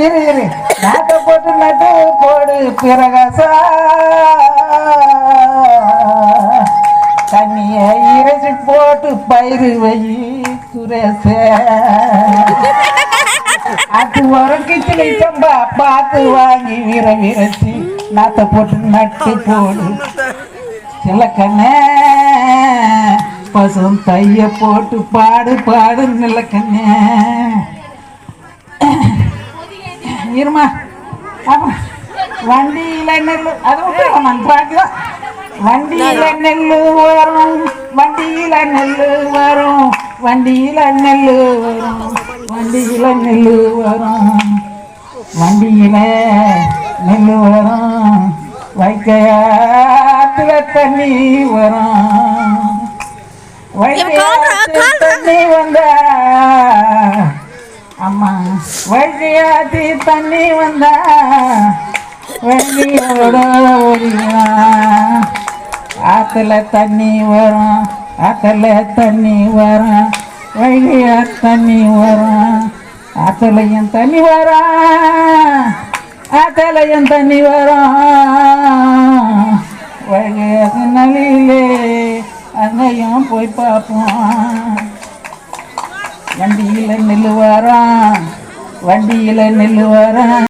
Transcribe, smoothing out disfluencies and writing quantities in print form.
இரு நாட்டை போட்டு நட்டு போடு பிரகாசா தண்ணிய இறைச்சி போட்டு பயிறு வை சுரேச அது ஒரு கிச்சடி சம்பா பார்த்து வாங்கி விரச்சி நாட்டை போட்டு நட்டு போடு சிலக்கண்ண பசும் தைய போட்டு பாடு பாடு நிலக்கண்ண இருமா அப்புறம் வண்டியில நெல்லு அது நான் பாட்டுதான் வண்டியில நெல்லு வரும் வண்டியில நெல்லு வரும் வண்டியில நெல்லு வரும் வண்டியில நெல்லு வரும் வண்டியில நெல்லு வரும் வைக்கையாத்துல தண்ணி வரும் வைக்கையாத்துல தண்ணி வந்தா அம்மா வைகையாத்தி தண்ணி வந்தா வண்டியோட ஓடிவா ஆத்துல தண்ணி வரும் ஆத்துல தண்ணி வரும் வைகையா தண்ணி வரும் ஆத்தலையும் தண்ணி வரும் ஆத்தலையும் தண்ணி வரும் வைகையாத்து நலிலே அங்கேயும் போய் பார்ப்போம் வண்டியில நெல்லு வரும் வண்டியில நெல்லு வரும்